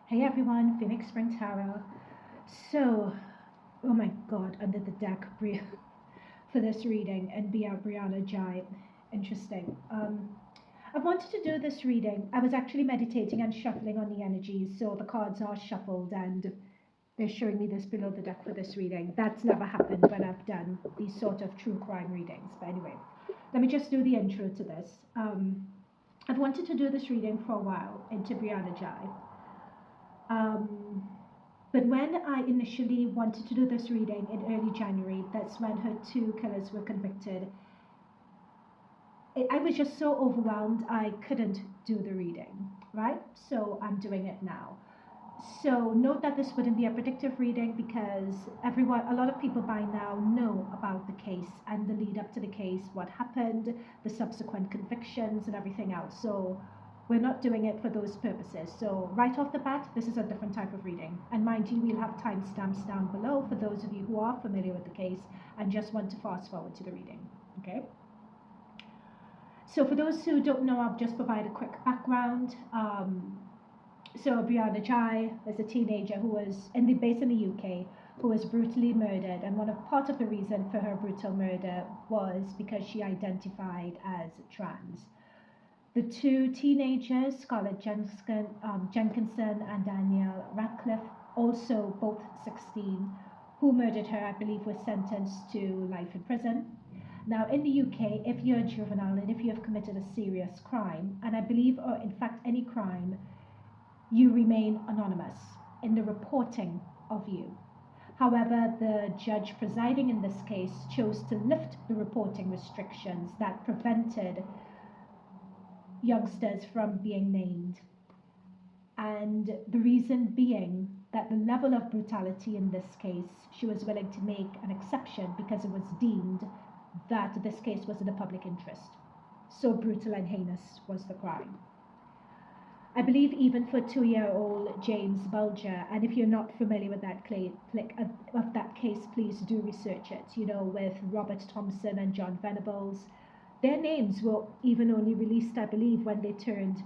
Hey everyone, Phoenix Spring Tarot. So, oh my god, under the deck for this reading and be out Brianna Ghey. Interesting. I wanted to do this reading. I was actually meditating and shuffling on the energies, so the cards are shuffled and they're showing me this below the deck for this reading. That's never happened when I've done these sort of true crime readings. But anyway, let me just do the intro to this. I've wanted to do this reading for a while into Brianna Ghey. But when I initially wanted to do this reading in early January, that's when her two killers were convicted. I was just so overwhelmed I couldn't do the reading, right? So I'm doing it now. So note that this wouldn't be a predictive reading because a lot of people by now know about the case and the lead up to the case, what happened, the subsequent convictions and everything else. So we're not doing it for those purposes. So right off the bat, this is a different type of reading. And mind you, we'll have timestamps down below for those of you who are familiar with the case and just want to fast forward to the reading, okay? So for those who don't know, I'll just provide a quick background. So Brianna Ghey is a teenager who was based in the UK, who was brutally murdered, and part of the reason for her brutal murder was because she identified as trans. The two teenagers, Scarlett Jenkinson and Danielle Ratcliffe, also both 16, who murdered her, I believe, were sentenced to life in prison. Now, in the UK, if you're a juvenile and if you have committed a serious crime, and I believe, or in fact, any crime, you remain anonymous in the reporting of you. However, the judge presiding in this case chose to lift the reporting restrictions that prevented youngsters from being named. And the reason being that the level of brutality in this case, she was willing to make an exception because it was deemed that this case was in the public interest. So brutal and heinous was the crime. I believe even for 2-year-old James Bulger, and if you're not familiar with that case, please do research it. You know, with Robert Thompson and John Venables, their names were even only released, I believe, when they turned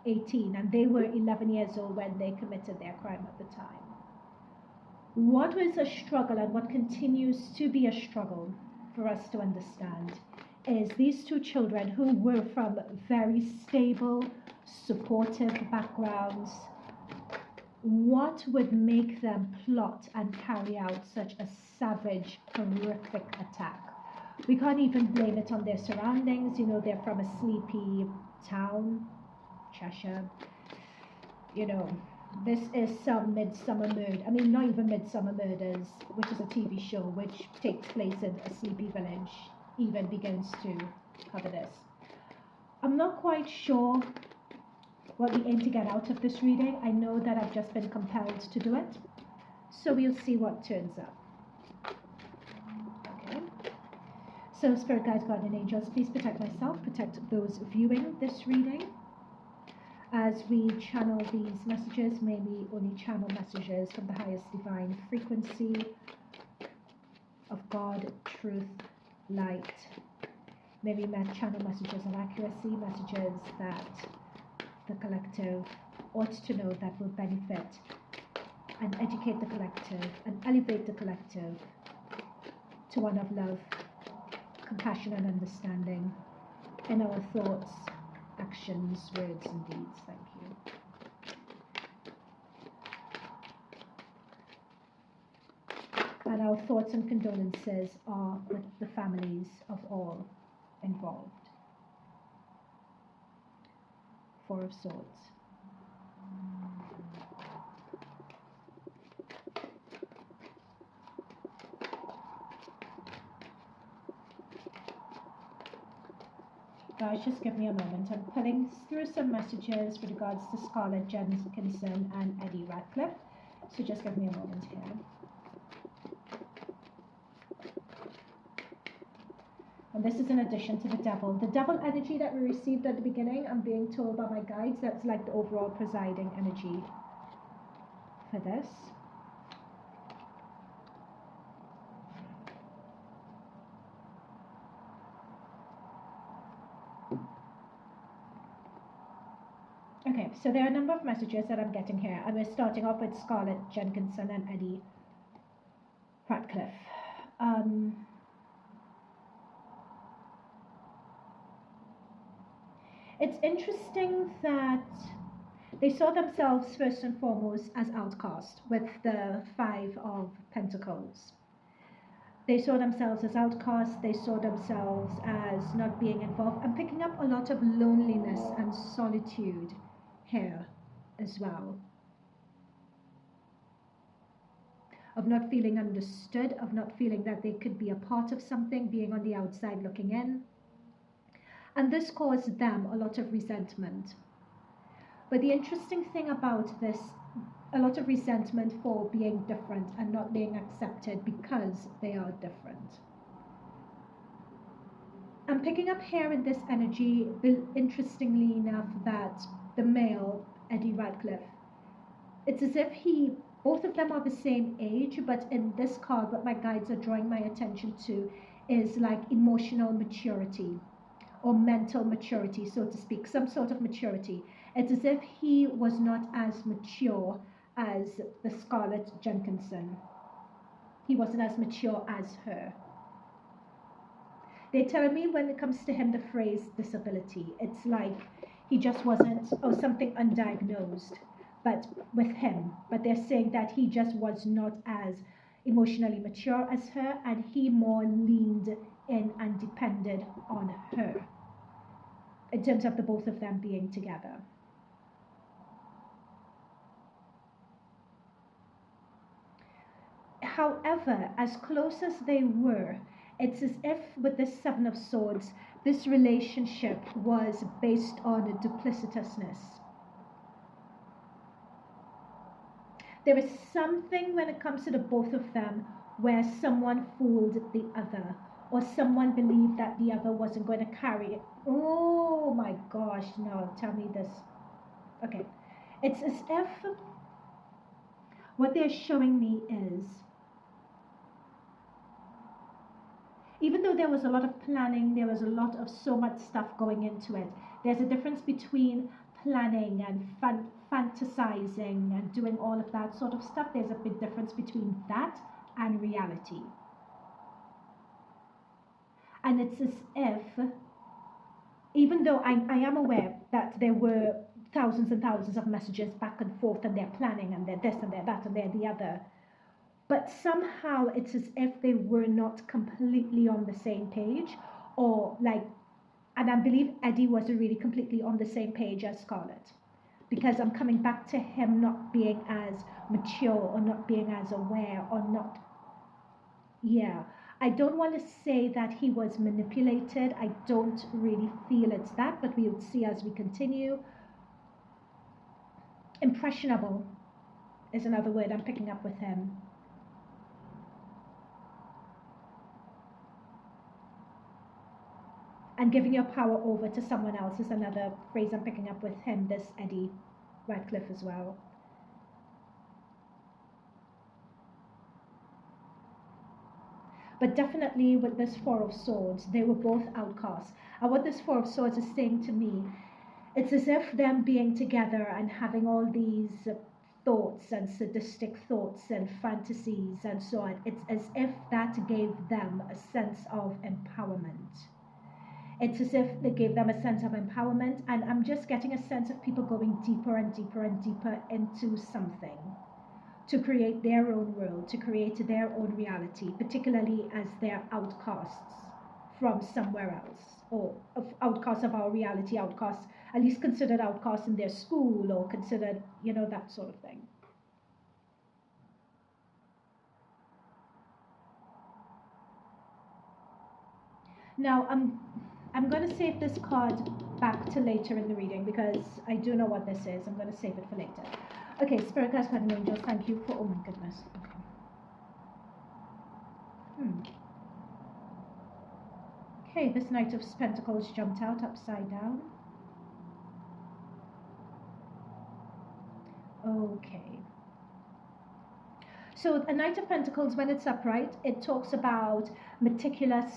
18, and they were 11 years old when they committed their crime at the time. What was a struggle, and what continues to be a struggle for us to understand, is these two children who were from very stable, supportive backgrounds, what would make them plot and carry out such a savage, horrific attack? We can't even blame it on their surroundings. You know, they're from a sleepy town, Cheshire. You know, this is some Midsummer Murder. I mean, not even Midsummer Murders, which is a TV show which takes place in a sleepy village, even begins to cover this. I'm not quite sure what we aim to get out of this reading. I know that I've just been compelled to do it, so we'll see what turns up. Okay. So Spirit Guides, Guardian Angels, please protect myself, protect those viewing this reading. As we channel these messages, may we only channel messages from the highest divine frequency of God, truth, light. May we channel messages of accuracy, messages that the collective ought to know, that will benefit and educate the collective and elevate the collective to one of love, compassion and understanding in our thoughts, actions, words and deeds. Thank you. And our thoughts and condolences are with the families of all involved. Four of Swords. Guys, just give me a moment. I'm pulling through some messages with regards to Scarlett Jenkinson and Eddie Ratcliffe. So just give me a moment here. And this is in addition to the devil. The devil energy that we received at the beginning, I'm being told by my guides, that's like the overall presiding energy for this. Okay, so there are a number of messages that I'm getting here, and we're starting off with Scarlett, Jenkinson, and Eddie Ratcliffe. It's interesting that they saw themselves first and foremost as outcast with the Five of Pentacles. They saw themselves as outcasts, they saw themselves as not being involved. I'm picking up a lot of loneliness and solitude here as well. Of not feeling understood, of not feeling that they could be a part of something, being on the outside looking in. And this caused them a lot of resentment. But the interesting thing about this, a lot of resentment for being different and not being accepted because they are different. I'm picking up here in this energy, interestingly enough, that the male, Eddie Ratcliffe, it's as if both of them are the same age, but in this card, what my guides are drawing my attention to is like emotional maturity or mental maturity, so to speak, some sort of maturity. It's as if he was not as mature as the Scarlett Jenkinson. He wasn't as mature as her. They tell me when it comes to him the phrase disability, it's like he just wasn't, or something undiagnosed, but with him. But they're saying that he just was not as emotionally mature as her, and he more leaned in and depended on her in terms of the both of them being together. However, as close as they were, it's as if with this Seven of Swords, this relationship was based on duplicitousness. There is something when it comes to the both of them where someone fooled the other, or someone believed that the other wasn't going to carry it. Oh my gosh, no, tell me this. Okay, it's as if what they're showing me is, even though there was a lot of planning, there was a lot of so much stuff going into it, there's a difference between planning and fantasizing and doing all of that sort of stuff. There's a big difference between that and reality. And it's as if, even though I am aware that there were thousands and thousands of messages back and forth, and they're planning, and they're this, and they're that, and they're the other, but somehow it's as if they were not completely on the same page, or like, and I believe Eddie wasn't really completely on the same page as Scarlett, because I'm coming back to him not being as mature, or not being as aware, or not, yeah. I don't want to say that he was manipulated. I don't really feel it's that, but we'll see as we continue. Impressionable is another word I'm picking up with him. And giving your power over to someone else is another phrase I'm picking up with him, this Eddie Ratcliffe as well. But definitely with this Four of Swords, they were both outcasts. And what this Four of Swords is saying to me, it's as if them being together and having all these thoughts and sadistic thoughts and fantasies and so on, it's as if that gave them a sense of empowerment. It's as if they gave them a sense of empowerment, and I'm just getting a sense of people going deeper and deeper and deeper into something to create their own world, to create their own reality, particularly as they're outcasts from somewhere else, or outcasts of our reality, outcasts, at least considered outcasts in their school, or considered, you know, that sort of thing. Now, I'm going to save this card back to later in the reading, because I do know what this is. I'm going to save it for later. Okay, Spirit Guides, Guardian Angels, thank you for, oh my goodness. Okay. Okay, this Knight of Pentacles jumped out upside down. Okay. So a Knight of Pentacles, when it's upright, it talks about meticulous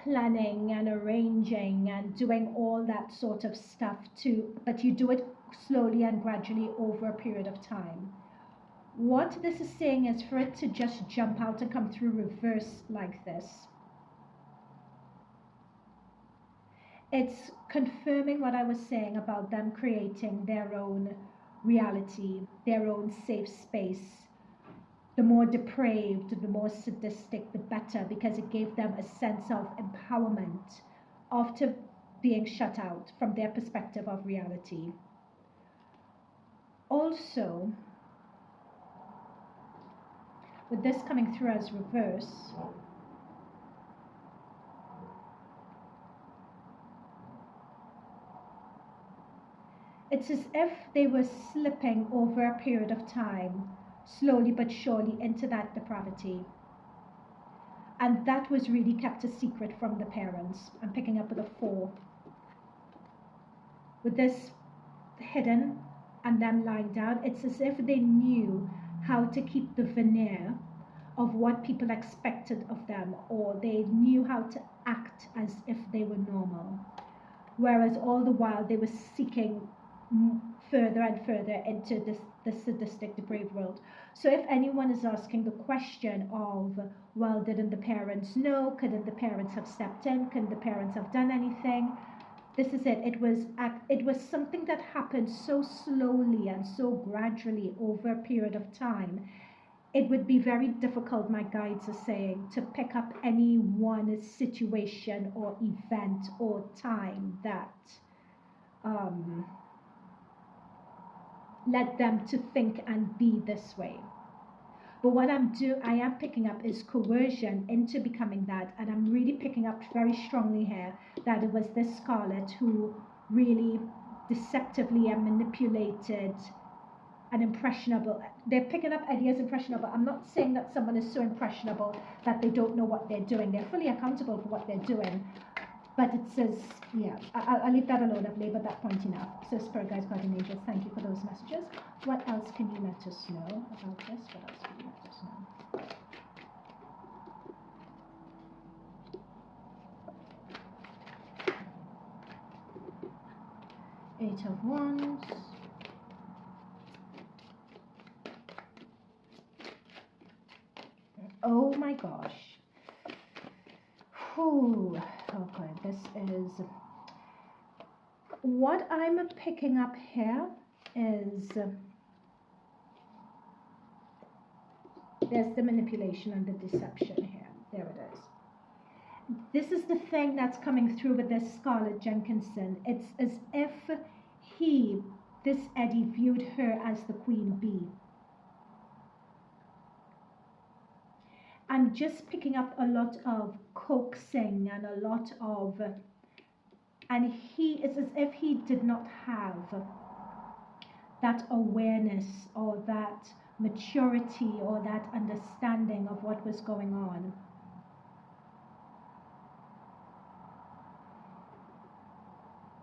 planning and arranging and doing all that sort of stuff too, but you do it slowly and gradually over a period of time. What this is saying is for it to just jump out and come through reverse like this. It's confirming what I was saying about them creating their own reality, their own safe space. The more depraved, the more sadistic, the better, because it gave them a sense of empowerment after being shut out from their perspective of reality. Also, with this coming through as reverse, it's as if they were slipping over a period of time, slowly but surely, into that depravity. And that was really kept a secret from the parents. I'm picking up with a 4. With this hidden and them lying down, it's as if they knew how to keep the veneer of what people expected of them, or they knew how to act as if they were normal. Whereas all the while they were seeking further and further into the sadistic, depraved world. So if anyone is asking the question of, well, didn't the parents know? Couldn't the parents have stepped in? Couldn't the parents have done anything? This is it. It was something that happened so slowly and so gradually over a period of time. It would be very difficult, my guides are saying, to pick up any one situation or event or time that led them to think and be this way. But what I am picking up is coercion into becoming that, and I'm really picking up very strongly here that it was this Scarlett who really deceptively and manipulated and impressionable. They're picking up Eddie as impressionable. I'm not saying that someone is so impressionable that they don't know what they're doing. They're fully accountable for what they're doing. But it says, yeah, I'll leave that alone. I've labored that point enough. So, Spirit Guides, Guardian Angels, thank you for those messages. What else can you let us know about this? What else can you let us know? 8 of Wands. Oh my gosh. Whew. Okay, this is what I'm picking up here is there's the manipulation and the deception here. There it is. This is the thing that's coming through with this Scarlett Jenkinson. It's as if this Eddie, viewed her as the queen bee. I'm just picking up a lot of coaxing and a lot of, and it's as if he did not have that awareness or that maturity or that understanding of what was going on.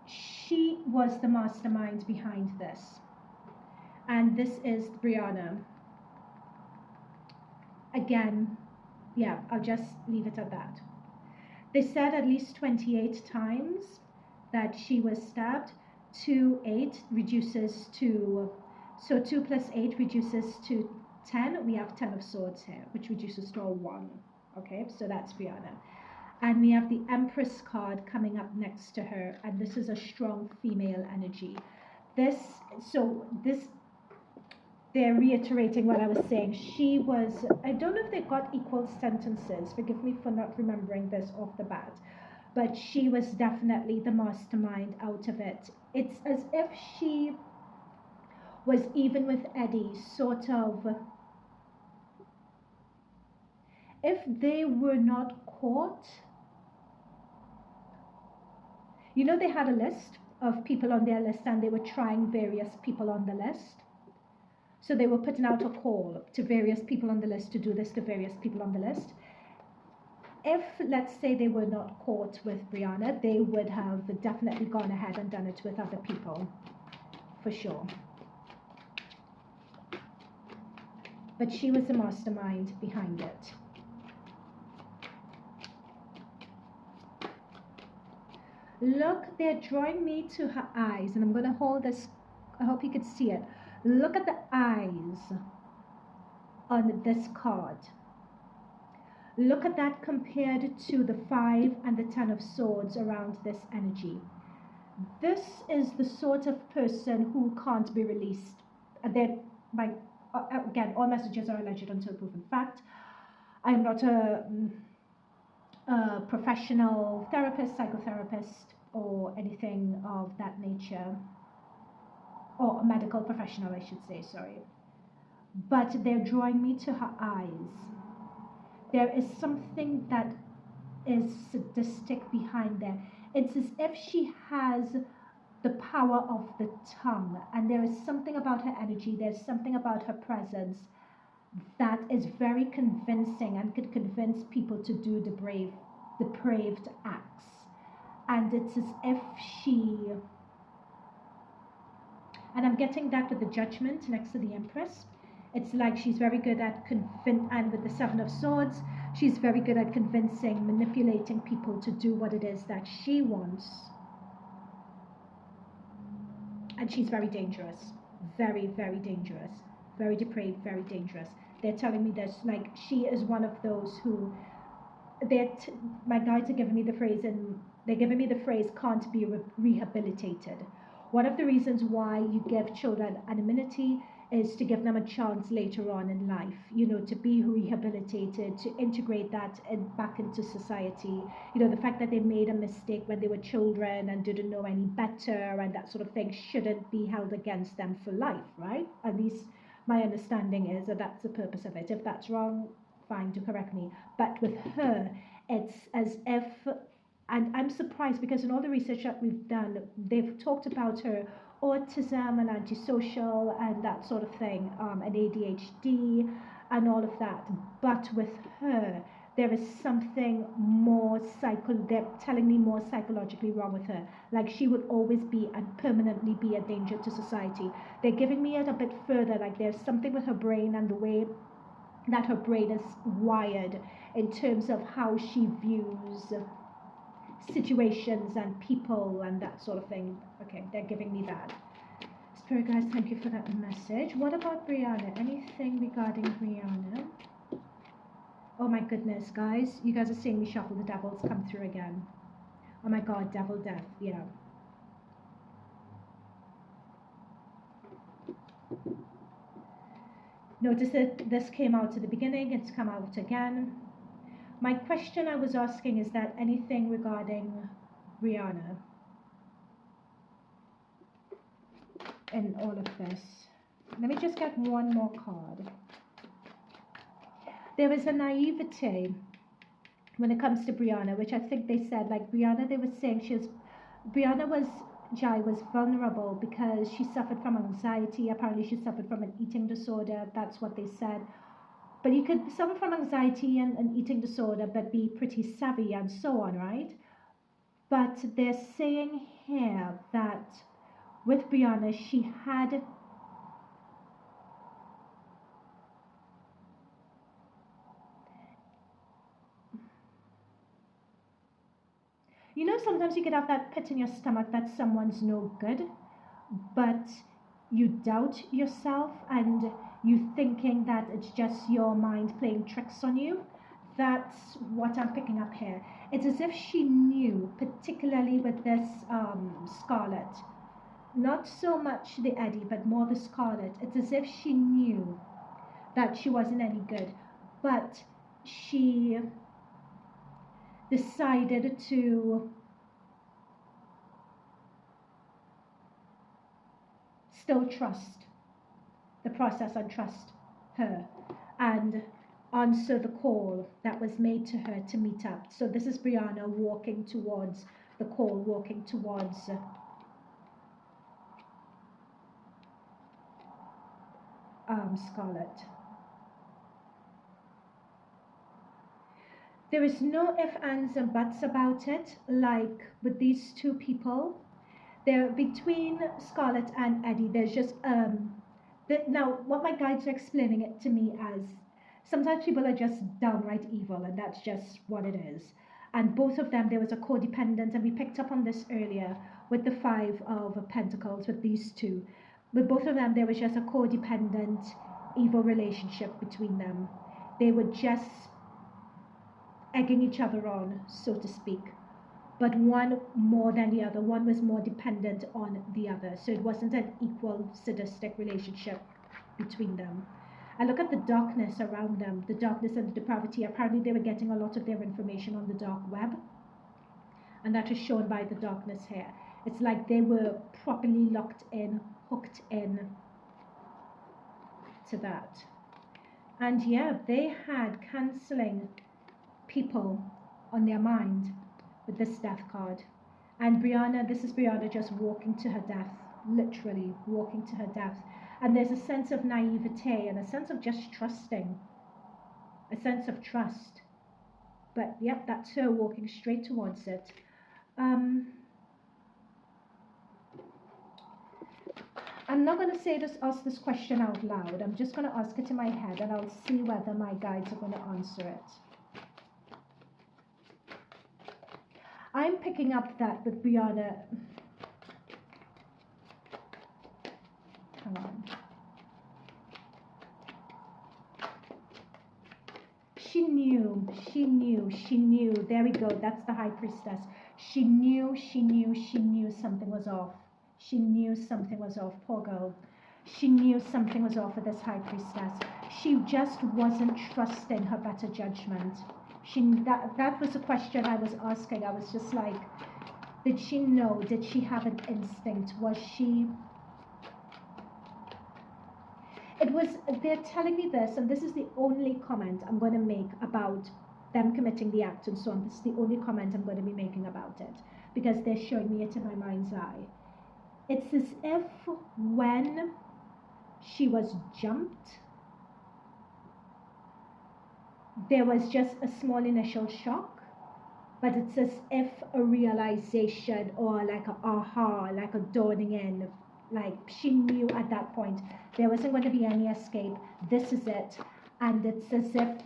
She was the mastermind behind this, and this is Brianna. Again, yeah, I'll just leave it at that. They said at least 28 times that she was stabbed. 8 reduces to, so 2 plus 8 reduces to 10. We have 10 of swords here, which reduces to a 1. Okay, so that's Brianna. And we have the Empress card coming up next to her, and this is a strong female energy. They're reiterating what I was saying. She was, I don't know if they got equal sentences. Forgive me for not remembering this off the bat. But she was definitely the mastermind out of it. It's as if she was, even with Eddie, sort of, if they were not caught, you know, they had a list of people on their list and they were trying various people on the list. So they were putting out a call to various people on the list to do this to various people on the list. If, let's say, they were not caught with Brianna, they would have definitely gone ahead and done it with other people, for sure. But she was the mastermind behind it. Look, they're drawing me to her eyes, and I'm going to hold this I hope you could see it. Look at the eyes on this card. Look at that compared to the 5 and the 10 of swords around this energy. This is the sort of person who can't be released. Again, all messages are alleged until proven fact. I am not a professional therapist, psychotherapist, or anything of that nature, or a medical professional, I should say, sorry. But they're drawing me to her eyes. There is something that is sadistic behind there. It's as if she has the power of the tongue, and there is something about her energy, there's something about her presence that is very convincing and could convince people to do depraved acts. And it's as if and I'm getting that with the Judgment next to the Empress. It's like she's very good at and with the 7 of Swords, she's very good at convincing, manipulating people to do what it is that she wants. And she's very dangerous. Very, very dangerous. Very depraved, very dangerous. They're telling me this, like, she is one of those who, my guides are giving me the phrase, and they're giving me the phrase, can't be rehabilitated. One of the reasons why you give children anonymity is to give them a chance later on in life, to be rehabilitated, to integrate that back into society. The fact that they made a mistake when they were children and didn't know any better and that sort of thing shouldn't be held against them for life, right? At least my understanding is that that's the purpose of it. If that's wrong, fine, to correct me. But with her, it's as if, and I'm surprised because in all the research that we've done, they've talked about her autism and antisocial and that sort of thing, and ADHD and all of that. But with her, there is something more they're telling me more psychologically wrong with her. Like she would always be and permanently be a danger to society. They're giving me it a bit further, like there's something with her brain and the way that her brain is wired in terms of how she views situations and people and that sort of thing. Okay, they're giving me that. Spirit guys, thank you for that message. What about Brianna? Anything regarding Brianna? Oh my goodness, guys. You guys are seeing me shuffle. The devil's come through again. Oh my god, devil death. Yeah. Notice that this came out at the beginning. It's come out again. My question I was asking is that anything regarding Brianna in all of this. Let me just get one more card. There is a naivete when it comes to Brianna, which I think they said, like Brianna, they were saying Jai was vulnerable because she suffered from anxiety. Apparently she suffered from an eating disorder. That's what they said. But you could suffer from anxiety and eating disorder, but be pretty savvy and so on, right? But they're saying here that with Brianna, she had sometimes you could have that pit in your stomach that someone's no good, but you doubt yourself and you thinking that it's just your mind playing tricks on you. That's what I'm picking up here. It's as if she knew, particularly with this Scarlett, not so much the Eddie, but more the Scarlett. It's as if she knew that she wasn't any good, but she decided to still trust the process and trust her and answer the call that was made to her to meet up. So this is Brianna walking towards the call, walking towards Scarlett. There is no ifs, ands, and buts about it, like with these two people. They're between Scarlett and Eddie. There's just now what my guides are explaining it to me as sometimes people are just downright evil, and that's just what it is. And both of them, there was a codependent, and we picked up on this earlier with the 5 of Pentacles with these two. with both of them, there was just a codependent, evil relationship between them. They were just egging each other on, so to speak. But one more than the other. One was more dependent on the other. So it wasn't an equal sadistic relationship between them. And look at the darkness around them, the darkness and the depravity. Apparently they were getting a lot of their information on the dark web. And that is shown by the darkness here. It's like they were properly locked in, hooked in to that. And yeah, they had cancelling people on their mind with this death card. And Brianna, this is Brianna just walking to her death, literally walking to her death. And there's a sense of naivete and a sense of just trusting, a sense of trust. But yep, that's her walking straight towards it. I'm not going to ask this question out loud. I'm just going to ask it in my head, and I'll see whether my guides are going to answer it. I'm picking up that with Brianna. Hang on. She knew. There we go. That's the High Priestess. She knew something was off. She knew something was off. Poor girl. She knew something was off with this High Priestess. She just wasn't trusting her better judgment. That was a question I was asking. I was just like, did she know? Did she have an instinct? Was she... They're telling me this, and this is the only comment I'm going to make about them committing the act and so on. This is the only comment I'm going to be making about it, because they're showing me it in my mind's eye. It's as if when she was jumped, there was just a small initial shock, but it's as if a realization or like a aha, like a dawning in. Like she knew at that point there wasn't going to be any escape. This is it. And it's as if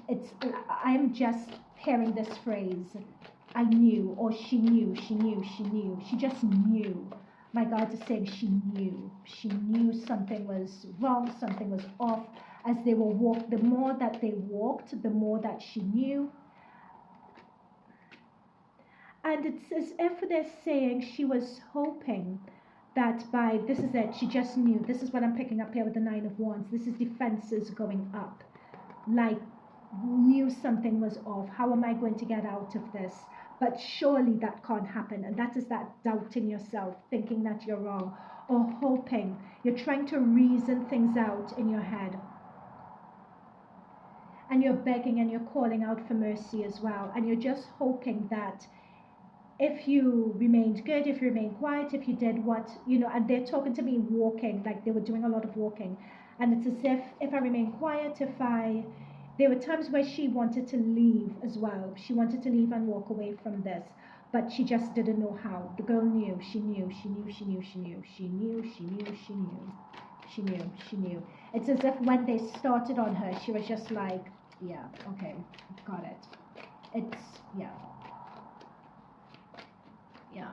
I'm just hearing this phrase. I knew, or she knew. She just knew. My God is saying she knew. She knew something was wrong, something was off. As they were walked, the more that they walked, the more that she knew. And it's as if they're saying she was hoping that by, this is it, she just knew. This is what I'm picking up here with the Nine of Wands. This is defenses going up. Like, knew something was off. How am I going to get out of this? But surely that can't happen. And that is that doubting yourself, thinking that you're wrong, or hoping. You're trying to reason things out in your head. And you're begging and you're calling out for mercy as well. And you're just hoping that if you remained good, if you remained quiet, if you did what, and they're talking to me walking, like they were doing a lot of walking. And it's as if I remain quiet, there were times where she wanted to leave as well. She wanted to leave and walk away from this, but she just didn't know how. The girl knew. She knew. It's as if when they started on her, she was just like, yeah, okay, got it. It's, yeah. Yeah.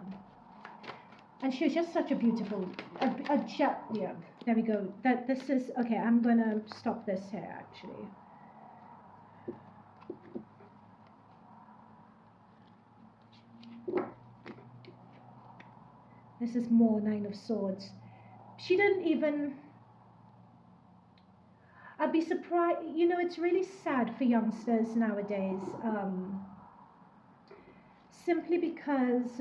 And she was just such a beautiful, yeah, there we go. This is, okay, I'm going to stop this here, actually. This is more Nine of Swords. She didn't even... I'd be surprised... it's really sad for youngsters nowadays. Simply because...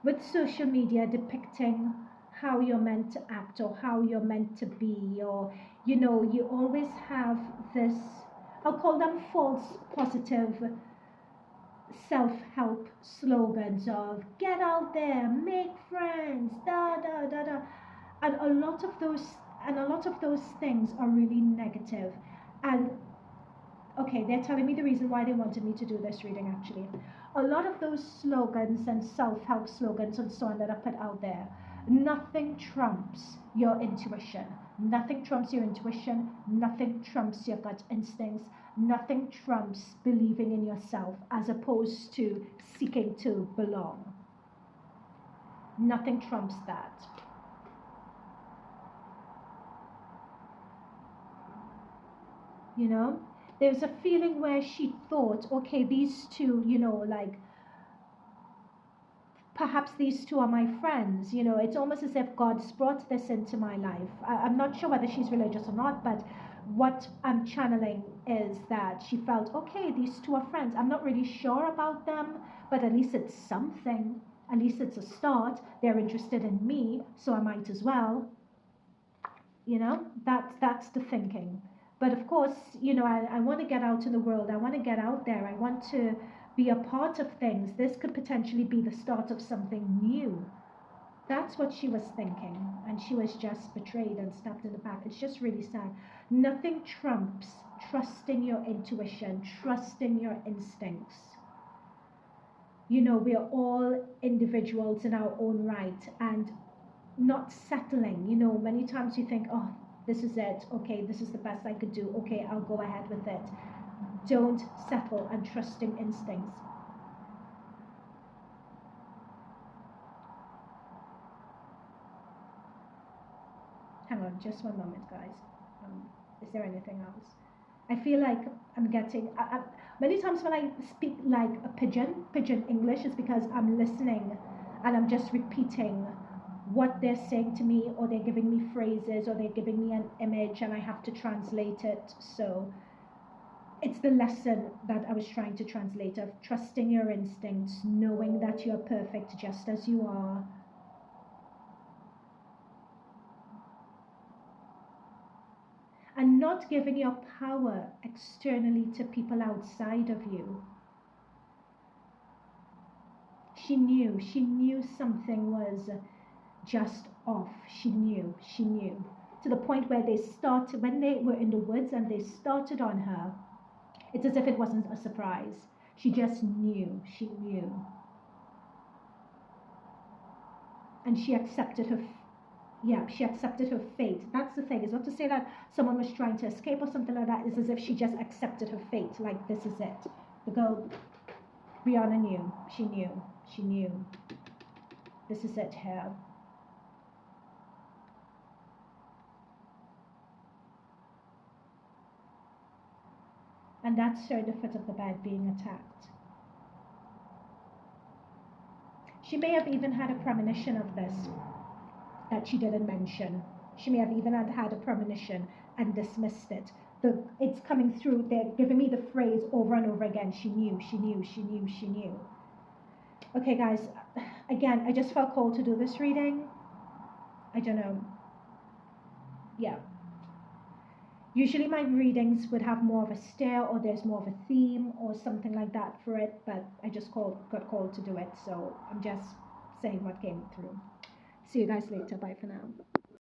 with social media depicting how you're meant to act or how you're meant to be, or, you always have this... I'll call them false positive self-help slogans of get out there, make friends, da da da da, and a lot of those things are really negative. And okay, they're telling me the reason why they wanted me to do this reading. Actually, a lot of those slogans and self-help slogans and so on that are put out there, nothing trumps your intuition. Nothing trumps your intuition. Nothing trumps your gut instincts. Nothing trumps believing in yourself as opposed to seeking to belong. Nothing trumps that. You know, there's a feeling where she thought, okay, these two, you know, like perhaps these two are my friends. You know, it's almost as if God's brought this into my life. I'm not sure whether she's religious or not, but what I'm channeling is that she felt, okay, these two are friends. I'm not really sure about them, but at least it's something. At least it's a start. They're interested in me, so I might as well. You know, that's the thinking. But of course, you know, I want to get out in the world. I want to get out there. I want to be a part of things. This could potentially be the start of something new. That's what she was thinking, and she was just betrayed and stabbed in the back. It's just really sad. Nothing trumps trusting your intuition, trusting your instincts. You know, we are all individuals in our own right, and not settling. You know, many times you think, oh, this is it. Okay, this is the best I could do. Okay, I'll go ahead with it. Don't settle, and trusting instincts. Hang on, just one moment, guys. Is there anything else? I feel like I'm getting. Many times when I speak like a pidgin English, is because I'm listening and I'm just repeating what they're saying to me, or they're giving me phrases, or they're giving me an image, and I have to translate it. So it's the lesson that I was trying to translate, of trusting your instincts, knowing that you're perfect just as you are. And not giving your power externally to people outside of you. She knew something was just off. She knew. To the point where when they were in the woods and they started on her, it's as if it wasn't a surprise. She just knew. And she accepted her fate. That's the thing. It's not to say that someone was trying to escape or something like that. It's as if she just accepted her fate. Like, this is it. The girl, Brianna, knew. She knew. This is it here. And that's her at the foot of the bed being attacked. She may have even had a premonition of this that she didn't mention. She may have even had a premonition and dismissed it. It's coming through. They're giving me the phrase over and over again. She knew. Okay, guys. Again, I just felt called to do this reading. I don't know. Yeah. Usually my readings would have more of a stare, or there's more of a theme or something like that for it, but I just got called to do it, so I'm just saying what came through. See you guys later. Bye for now.